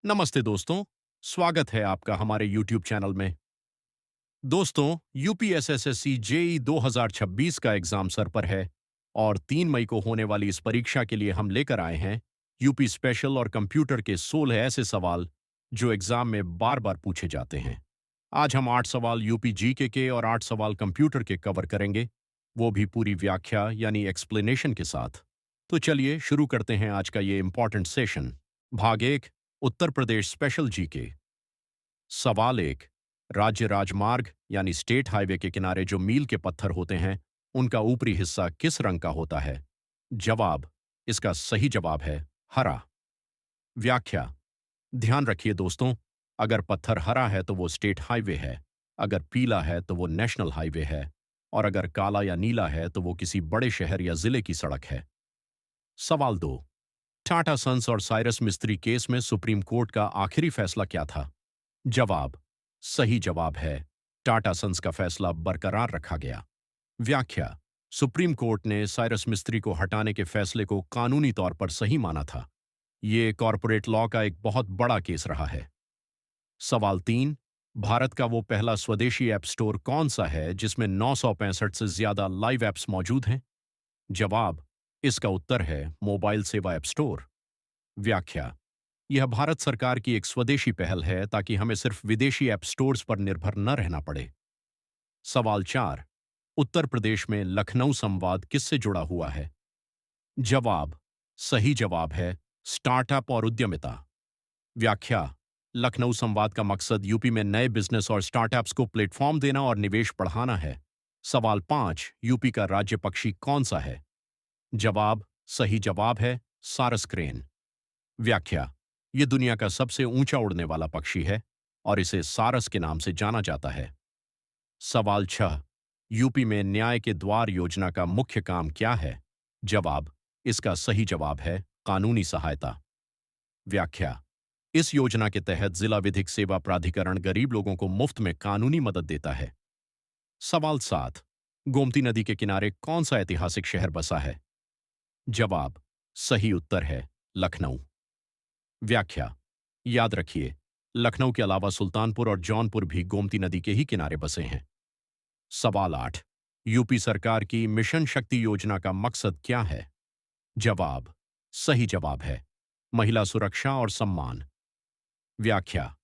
नमस्ते दोस्तों, स्वागत है आपका हमारे YouTube चैनल में। दोस्तों, यूपीएसएसएससी जेई 2026 का एग्जाम सर पर है और 3 मई को होने वाली इस परीक्षा के लिए हम लेकर आए हैं यूपी स्पेशल और कंप्यूटर के 16 ऐसे सवाल जो एग्जाम में बार-बार पूछे जाते हैं। आज हम 8 सवाल यूपी जीके के और 8 सवाल कंप्यूटर के कवर करेंगे, वो भी पूरी व्याख्या यानी एक्सप्लेनेशन के साथ। तो चलिए शुरू करते हैं आज का ये इंपॉर्टेंट सेशन। भाग 1, उत्तर प्रदेश स्पेशल जीके। सवाल 1, राज्य राजमार्ग यानी स्टेट हाईवे के किनारे जो मील के पत्थर होते हैं, उनका ऊपरी हिस्सा किस रंग का होता है? जवाब, इसका सही जवाब है हरा। व्याख्या, ध्यान रखिए दोस्तों, अगर पत्थर हरा है तो वो स्टेट हाईवे है, अगर पीला है तो वो नेशनल हाईवे है और अगर काला या नीला है तो वो किसी बड़े शहर या जिले की सड़क है। सवाल 2, टाटा सन्स और साइरस मिस्त्री केस में सुप्रीम कोर्ट का आखिरी फैसला क्या था? जवाब, सही जवाब है टाटा सन्स का फैसला बरकरार रखा गया। व्याख्या, सुप्रीम कोर्ट ने साइरस मिस्त्री को हटाने के फैसले को कानूनी तौर पर सही माना था। ये कॉरपोरेट लॉ का एक बहुत बड़ा केस रहा है। सवाल 3, भारत का वो पहला स्वदेशी ऐप स्टोर कौन सा है जिसमें 965 से ज्यादा लाइव ऐप्स मौजूद हैं? जवाब, इसका उत्तर है मोबाइल सेवा ऐप स्टोर। व्याख्या, यह भारत सरकार की एक स्वदेशी पहल है ताकि हमें सिर्फ विदेशी ऐप स्टोर्स पर निर्भर न रहना पड़े। सवाल 4, उत्तर प्रदेश में लखनऊ संवाद किससे जुड़ा हुआ है? जवाब, सही जवाब है स्टार्टअप और उद्यमिता। व्याख्या, लखनऊ संवाद का मकसद यूपी में नए बिजनेस और स्टार्टअप्स को प्लेटफॉर्म देना और निवेश बढ़ाना है। सवाल 5, यूपी का राज्य पक्षी कौन सा है? जवाब, सही जवाब है सारस क्रेन। व्याख्या, ये दुनिया का सबसे ऊंचा उड़ने वाला पक्षी है और इसे सारस के नाम से जाना जाता है। सवाल 6, यूपी में न्याय के द्वार योजना का मुख्य काम क्या है? जवाब, इसका सही जवाब है कानूनी सहायता। व्याख्या, इस योजना के तहत जिला विधिक सेवा प्राधिकरण गरीब लोगों को मुफ्त में कानूनी मदद देता है। सवाल 7, गोमती नदी के किनारे कौन सा ऐतिहासिक शहर बसा है? जवाब, सही उत्तर है लखनऊ। व्याख्या, याद रखिए, लखनऊ के अलावा सुल्तानपुर और जौनपुर भी गोमती नदी के ही किनारे बसे हैं। सवाल 8, यूपी सरकार की मिशन शक्ति योजना का मकसद क्या है? जवाब, सही जवाब है महिला सुरक्षा और सम्मान। व्याख्या,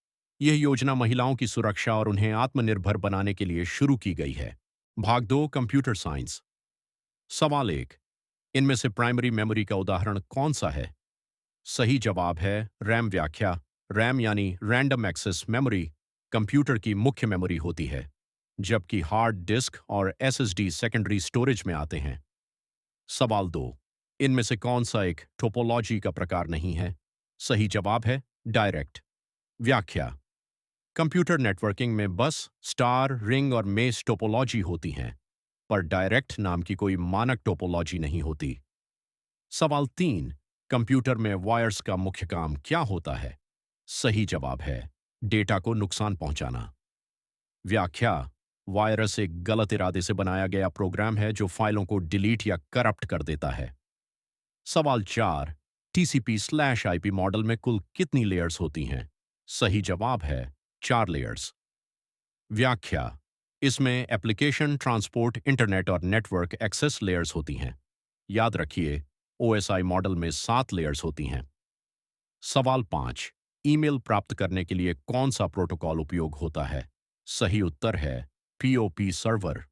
यह योजना महिलाओं की सुरक्षा और उन्हें आत्मनिर्भर बनाने के लिए शुरू की गई है। भाग 2, कंप्यूटर साइंस। सवाल 1, इनमें से प्राइमरी मेमोरी का उदाहरण कौन सा है? सही जवाब है रैम। व्याख्या, रैम यानी रैंडम एक्सेस मेमोरी कंप्यूटर की मुख्य मेमोरी होती है, जबकि हार्ड डिस्क और एसएसडी सेकेंडरी स्टोरेज में आते हैं। सवाल 2, इनमें से कौन सा एक टोपोलॉजी का प्रकार नहीं है? सही जवाब है डायरेक्ट। व्याख्या, कंप्यूटर नेटवर्किंग में बस स्टार, रिंग और मेस टोपोलॉजी होती हैं, पर डायरेक्ट नाम की कोई मानक टोपोलॉजी नहीं होती। सवाल 3, कंप्यूटर में वायर्स का मुख्य काम क्या होता है? सही जवाब है डेटा को नुकसान पहुंचाना। व्याख्या, वायरस एक गलत इरादे से बनाया गया प्रोग्राम है जो फाइलों को डिलीट या करप्ट कर देता है। सवाल 4, टीसीपी/आईपी मॉडल में कुल कितनी लेयर्स होती हैं? सही जवाब है 4 लेयर्स। व्याख्या, इसमें एप्लीकेशन, ट्रांसपोर्ट, इंटरनेट और नेटवर्क एक्सेस लेयर्स होती हैं। याद रखिए, ओएसआई मॉडल में 7 लेयर्स होती हैं। सवाल 5, ईमेल प्राप्त करने के लिए कौन सा प्रोटोकॉल उपयोग होता है? सही उत्तर है पीओपी सर्वर।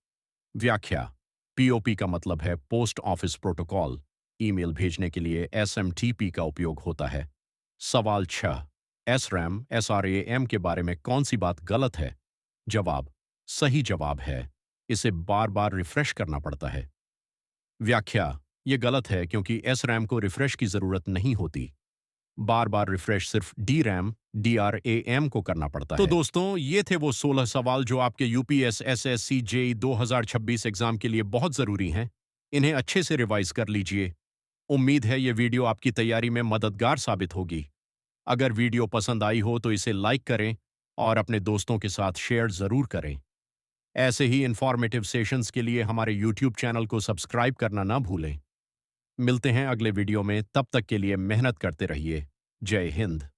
व्याख्या, पीओपी का मतलब है पोस्ट ऑफिस प्रोटोकॉल। ईमेल भेजने के लिए एसएमटीपी का उपयोग होता है। सवाल 6, एसरैम एसआरएएम के बारे में कौन सी बात गलत है? जवाब, सही जवाब है इसे बार बार रिफ्रेश करना पड़ता है। व्याख्या, ये गलत है क्योंकि एसरैम को रिफ्रेश की जरूरत नहीं होती। बार बार रिफ्रेश सिर्फ डी रैम DRAM को करना पड़ता है। तो दोस्तों, ये थे वो 16 सवाल जो आपके यूपीएसएसएससी जेई 2026 एग्जाम के लिए बहुत जरूरी हैं। इन्हें अच्छे से रिवाइज कर लीजिए। उम्मीद है ये वीडियो आपकी तैयारी में मददगार साबित होगी। अगर वीडियो पसंद आई हो तो इसे लाइक करें और अपने दोस्तों के साथ शेयर जरूर करें। ऐसे ही इंफॉर्मेटिव सेशंस के लिए हमारे यूट्यूब चैनल को सब्सक्राइब करना ना भूलें। मिलते हैं अगले वीडियो में, तब तक के लिए मेहनत करते रहिए। जय हिंद।